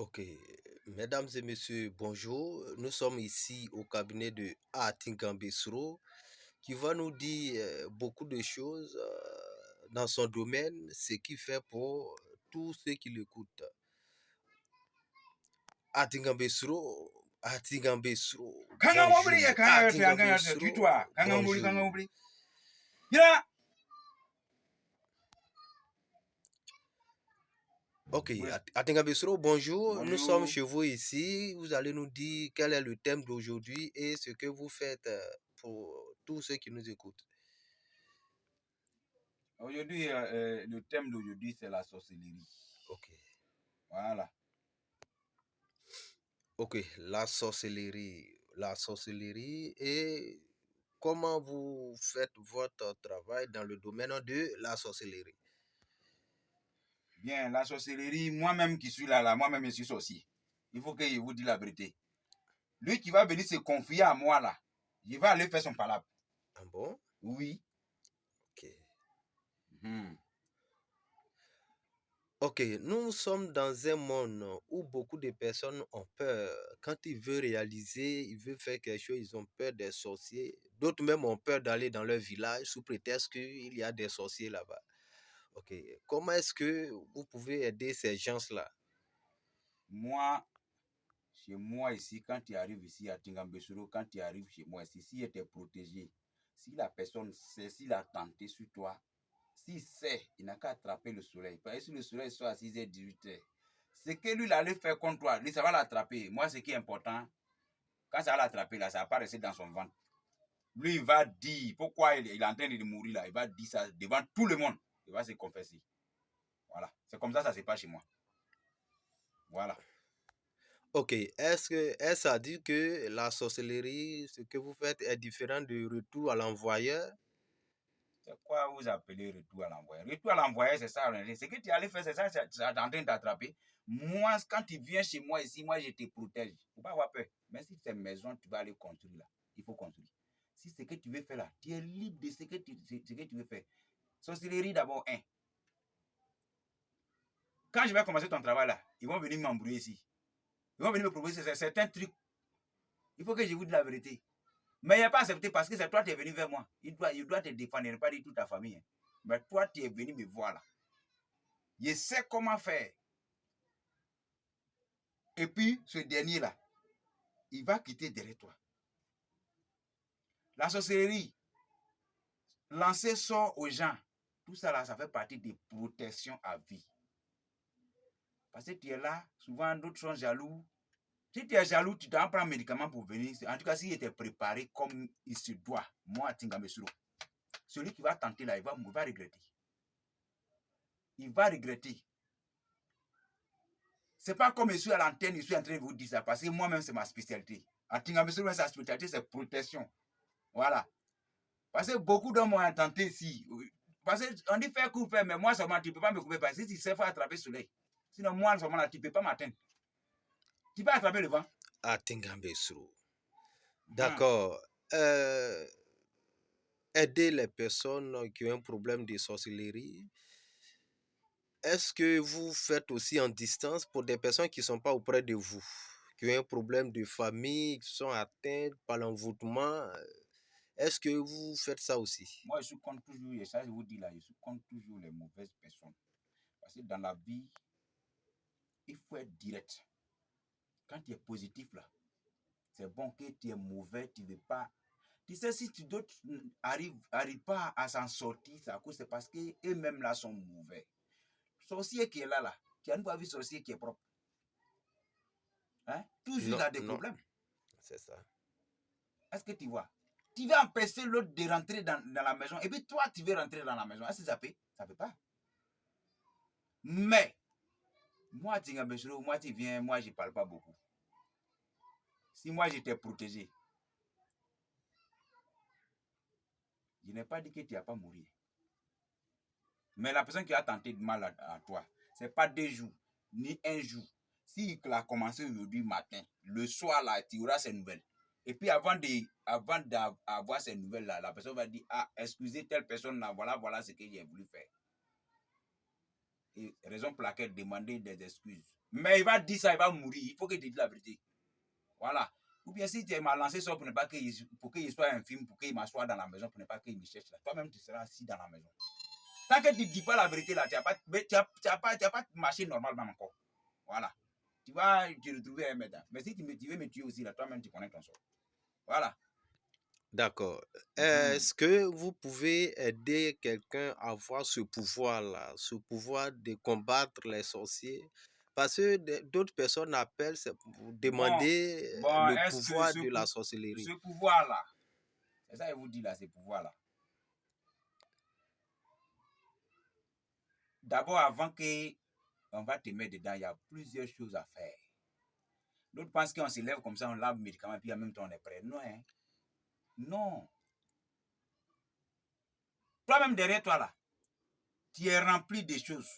Ok, mesdames et messieurs, bonjour. Nous sommes ici au cabinet de Atingambesro qui va nous dire beaucoup de choses dans son domaine, ce qu'il fait pour tous ceux qui l'écoutent. Atingambesro, Atingambesro, Kanga mobili bonjour. ya kanga yote Atingambesro, tuitwa kanga bonjour. mobili gira Ok, Oui. Atingambesro, bonjour. Nous sommes Bonjour. chez vous ici. Vous allez nous dire quel est le thème d'aujourd'hui et ce que vous faites pour tous ceux qui nous écoutent. Aujourd'hui, le thème d'aujourd'hui, c'est la sorcellerie. Ok. Voilà. Ok, la sorcellerie. La sorcellerie et comment vous faites votre travail dans le domaine de la sorcellerie. Bien, la sorcellerie, moi-même qui suis là, moi-même je suis sorcier. Il faut que je vous dise la vérité. Lui qui va venir se confier à moi là, il va aller faire son palabre. Ah bon? Oui. Ok. Hmm. Ok, nous sommes dans un monde où beaucoup de personnes ont peur. Quand ils veulent réaliser, ils veulent faire quelque chose, ils ont peur des sorciers. D'autres même ont peur d'aller dans leur village sous prétexte qu'il y a des sorciers là-bas. Ok, comment est-ce que vous pouvez aider ces gens-là? Moi, chez moi ici, quand tu arrives ici à Tingambesuro, quand tu arrives chez moi ici, si tu es protégé, si la personne sait, s'il a tenté sur toi, s'il sait, il n'a qu'à attraper le soleil. Parce que si le soleil soit à 6h, 18h, ce que lui, il allait faire contre toi, lui, ça va l'attraper. Moi, ce qui est important, quand ça va l'attraper, là, ça va pas rester dans son ventre. Lui, il va dire pourquoi il est en train de mourir là. Il va dire ça devant tout le monde. Il va se confesser. Voilà. C'est comme ça se passe chez moi. Voilà. Ok, est-ce à dire que la sorcellerie, ce que vous faites est différent du retour à l'envoyeur? C'est quoi vous appelez retour à l'envoyeur? Retour à l'envoyeur, c'est ça. Ce que tu allais faire, c'est ça, c'est en train d'attraper. Moi, quand tu viens chez moi ici, moi, je te protège. Il ne faut pas avoir peur. Mais si c'est une maison, tu vas aller construire là. Il faut construire. Si c'est ce que tu veux faire là, tu es libre de ce que tu veux faire. Sorcellerie d'abord, un. Quand je vais commencer ton travail là, ils vont venir m'embrouiller ici. Ils vont venir me proposer certains trucs. Il faut que je vous dise la vérité. Mais il n'y a pas accepté parce que c'est toi qui es venu vers moi. Il doit te défendre, il ne pas dire toute ta famille. Hein. Mais toi, tu es venu me voir là. Je sais comment faire. Et puis, ce dernier-là, il va quitter derrière toi. La sorcellerie, lancer sort aux gens, tout ça là, ça fait partie des protections à vie. Parce que tu es là, souvent d'autres sont jaloux. Si tu es jaloux, tu dois prendre un médicament pour venir. En tout cas, s'il était préparé comme il se doit, moi, Tingamesuro, celui qui va tenter là, il va regretter. Il va regretter. C'est pas comme je suis à l'antenne, je suis en train de vous dire ça, parce que moi-même, c'est ma spécialité. À Tingamesuro, sa spécialité, c'est protection. Voilà. Parce que beaucoup d'hommes ont tenté ici. Parce qu'on dit faire couper, mais moi seulement, tu ne peux pas me couper parce que si tu sais, il faut attraper le soleil. Sinon, moi seulement, là, tu ne peux pas m'atteindre. Tu peux attraper le vent. À Tingambesro. D'accord. Aider les personnes qui ont un problème de sorcellerie. Est-ce que vous faites aussi en distance pour des personnes qui ne sont pas auprès de vous, qui ont un problème de famille, qui sont atteintes par l'envoûtement? Est-ce que vous faites ça aussi? Moi, je suis contre toujours, et ça, je vous dis là, je suis contre toujours les mauvaises personnes. Parce que dans la vie, il faut être direct. Quand tu es positif là, c'est bon que tu es mauvais, tu ne veux pas. Tu sais, si d'autres n'arrivent pas à s'en sortir, c'est parce qu'eux-mêmes là sont mauvais. Sorcier qui est là, tu as pas vu sorcier qui est propre. Hein? Toujours il Non, a des non, problèmes. c'est ça. Est-ce que tu vois? Tu veux empêcher l'autre de rentrer dans la maison et puis toi, tu veux rentrer dans la maison. Est-ce que ça peut? Ça ne peut pas. Mais, moi, tu viens, moi, je ne parle pas beaucoup. Si moi, j'étais protégé, je n'ai pas dit que tu n'as pas mourir. Mais la personne qui a tenté de mal à toi, ce n'est pas 2 jours, ni 1 jour. S'il a commencé aujourd'hui matin, le soir, là, tu auras ces nouvelles. Et puis avant d'avoir ces nouvelles-là, la personne va dire, ah, excusez telle personne-là, voilà ce que j'ai voulu faire. Et raison pour laquelle demander des excuses. Mais il va dire ça, il va mourir. Il faut qu'il te dise la vérité. Voilà. Ou bien si tu m'as lancé ça pour ne pas qu'il soit infime, pour qu'il m'assoie dans la maison, pour ne pas qu'il me cherche là. Toi-même, tu seras assis dans la maison. Tant que tu ne dis pas la vérité là, tu n'as pas marché normalement encore. Voilà. Tu vas te retrouver un médecin. Mais si tu veux me tuer aussi là, toi-même, tu connais ton sort. Voilà. D'accord. Est-ce que vous pouvez aider quelqu'un à avoir ce pouvoir-là, ce pouvoir de combattre les sorciers? Parce que d'autres personnes appellent pour demander Bon, le est-ce que pouvoir de la sorcellerie. ce pouvoir-là, c'est ça que je vous dis là, ce pouvoir-là. D'abord, avant qu'on va te mettre dedans, il y a plusieurs choses à faire. D'autres pensent qu'on se lève comme ça, on lave le médicament, puis en même temps on est prêt. Non, hein? Non. Toi-même derrière toi là, tu es rempli de choses.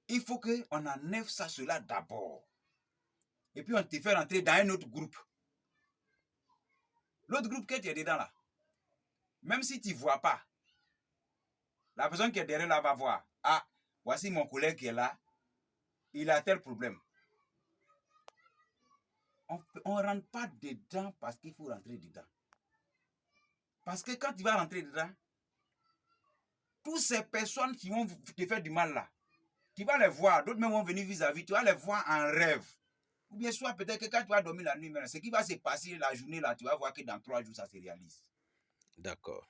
Il faut qu'on enlève ça, cela d'abord. Et puis on te fait rentrer dans un autre groupe. L'autre groupe que tu es dedans là, même si tu ne vois pas, la personne qui est derrière là va voir. Ah, voici mon collègue qui est là, il a tel problème. On ne rentre pas dedans parce qu'il faut rentrer dedans. Parce que quand tu vas rentrer dedans, toutes ces personnes qui vont te faire du mal là, tu vas les voir, d'autres même vont venir vis-à-vis, tu vas les voir en rêve. Ou bien soit peut-être que quand tu vas dormir la nuit, ce qui va se passer la journée là, tu vas voir que dans 3 jours, ça se réalise. D'accord.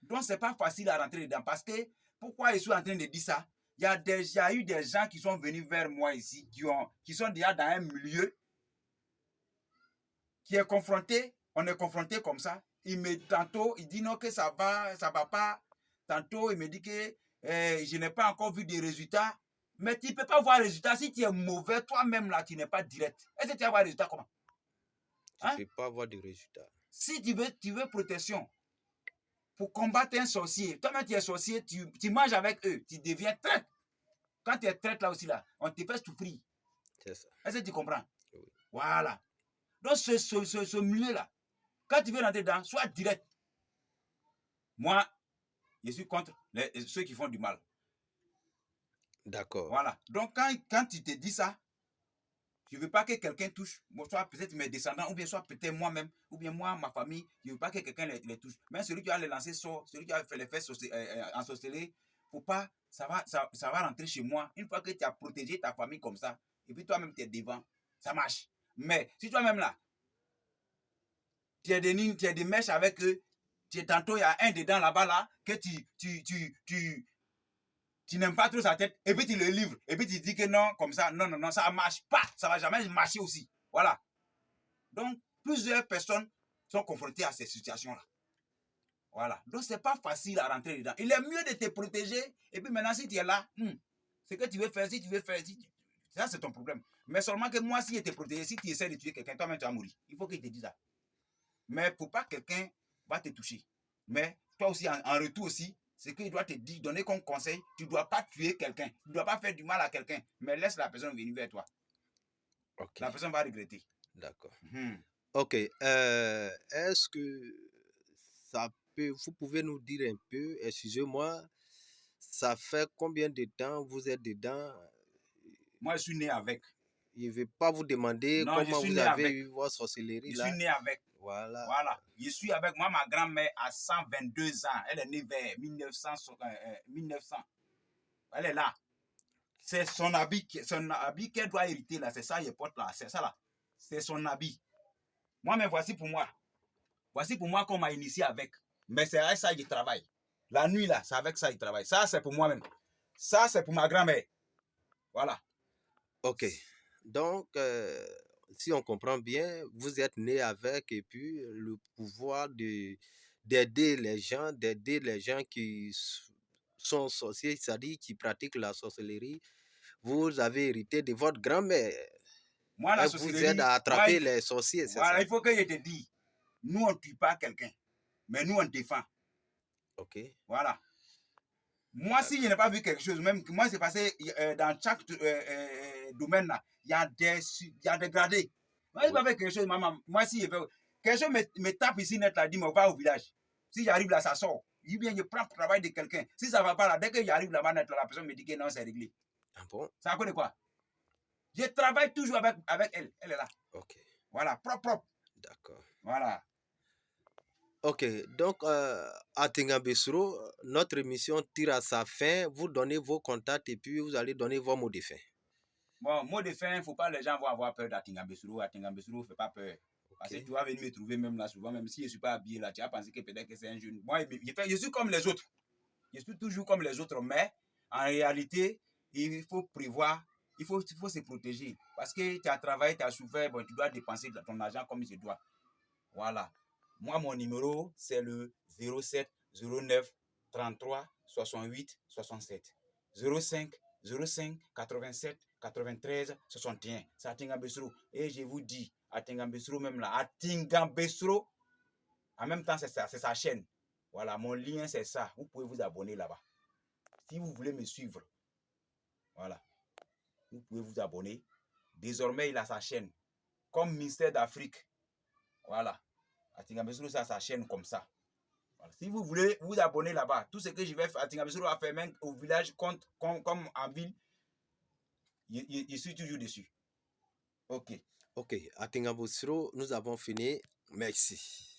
Donc, ce n'est pas facile à rentrer dedans. Parce que, pourquoi je suis en train de dire ça? Il y a déjà eu des gens qui sont venus vers moi ici, qui sont déjà dans un milieu qui est confronté, on est confronté comme ça. Tantôt, il dit non que ça va pas. Tantôt, il me dit que je n'ai pas encore vu de résultats. Mais tu ne peux pas voir les résultats si tu es mauvais toi-même là, tu n'es pas direct. Est-ce que tu vas voir les résultats comment? Tu ne peux pas avoir de résultats. Si tu veux protection pour combattre un sorcier, toi-même tu es sorcier, tu manges avec eux, tu deviens traître. Quand tu es traître là aussi, là, on te fait souffrir. C'est ça. Est-ce que tu comprends? Oui. Voilà. Donc, ce milieu-là, quand tu veux rentrer dedans, sois direct. Moi, je suis contre ceux qui font du mal. D'accord. Voilà. Donc, quand tu te dis ça, je ne veux pas que quelqu'un touche, soit peut-être mes descendants, ou bien soit peut-être moi-même, ou bien moi, ma famille, je ne veux pas que quelqu'un les touche. Mais celui qui va les lancer sort, celui qui va les faire ensorceler, faut pas, ça va rentrer chez moi. Une fois que tu as protégé ta famille comme ça, et puis toi-même tu es devant, ça marche. Mais si toi-même là, tu as des mèches avec eux, tantôt il y a un dedans là-bas là, que tu n'aimes pas trop sa tête, et puis tu le livres, et puis tu dis que non, comme ça, non, ça ne marche pas, ça ne va jamais marcher aussi. Voilà. Donc, plusieurs personnes sont confrontées à ces situations-là. Voilà. Donc, ce n'est pas facile à rentrer dedans. Il est mieux de te protéger, et puis maintenant, si tu es là, ce que tu veux faire, ça c'est ton problème. Mais seulement que moi, si je te protège, si tu essaies de tuer quelqu'un, toi-même tu vas mourir. Il faut qu'il te dise ça. Mais pour pas quelqu'un va te toucher. Mais toi aussi, en retour aussi, ce qu'il doit te dire, donner comme conseil, tu ne dois pas tuer quelqu'un, tu ne dois pas faire du mal à quelqu'un, mais laisse la personne venir vers toi. Ok. La personne va regretter. D'accord. Ok. Est-ce que vous pouvez nous dire un peu, excusez-moi, ça fait combien de temps vous êtes dedans? Moi, je suis né avec. Je ne vais pas vous demander comment vous avez eu votre sorcellerie là. Je suis né avec. Voilà. Je suis avec moi, ma grand-mère a 122 ans. Elle est née vers 1900. Elle est là. C'est son habit qu'elle doit hériter là. C'est ça qu'elle porte là. C'est ça là. C'est son habit. Moi, mais voici pour moi. Voici pour moi qu'on m'a initié avec. Mais c'est avec ça que je travaille. La nuit là, c'est avec ça que je travaille. Ça, c'est pour moi-même. Ça, c'est pour ma grand-mère. Voilà. Ok. Donc, si on comprend bien, vous êtes né avec et puis le pouvoir d'aider les gens qui sont sorciers, c'est-à-dire qui pratiquent la sorcellerie, vous avez hérité de votre grand-mère. Moi, la Elle vous aide sorcellerie, à attraper les sorciers, c'est voilà, ça? il faut que je te dise, nous, on ne tue pas quelqu'un, mais nous, on défend. Ok. Voilà. Moi, si je n'ai pas vu quelque chose, même moi, c'est passé dans chaque domaine là, il y a des gradés. Moi, je n'ai pas fait quelque chose, maman. Moi, si je fais quelque chose me tape ici net là, dit, mais va au village. Si j'arrive là, ça sort. bien je prends le travail de quelqu'un. Si ça ne va pas là, dès que j'arrive là-bas, la personne me dit que non, c'est réglé. Ah bon? Ça à cause de quoi? Je travaille toujours avec elle. Elle est là. Ok, Voilà, propre. d'accord. Voilà. Ok, donc à Tingabesro, notre émission tire à sa fin. Vous donnez vos contacts et puis vous allez donner vos mots de fin. Bon, mot de fin, il ne faut pas les gens vont avoir peur d'Atingabesro. Atingabesro ne fait pas peur. Parce que tu vas venir me trouver même là souvent, même si je ne suis pas habillé là, tu vas penser que peut-être que c'est un jeune. Moi, je suis comme les autres. Je suis toujours comme les autres, mais en réalité, il faut prévoir, il faut se protéger. Parce que tu as travaillé, tu as souffert, bon, tu dois dépenser ton argent comme il se doit. Voilà. Moi, mon numéro, c'est le 07 09 33 68 67. 05 05 87 93 61. C'est à Tingambesro. Et je vous dis, à Tingambesro même là, à Tingambesro, en même temps, c'est sa chaîne. Voilà, mon lien, c'est ça. Vous pouvez vous abonner là-bas. Si vous voulez me suivre, voilà, vous pouvez vous abonner. Désormais, il a sa chaîne. Comme Ministère d'Afrique. Voilà. Atingabesro, ça a sa chaîne comme ça. Voilà. Si vous voulez vous abonner là-bas, tout ce que je vais faire, Atingabesro va faire même au village, comme en ville, je suis toujours dessus. Ok. Ok, à Tingabesro, nous avons fini. Merci.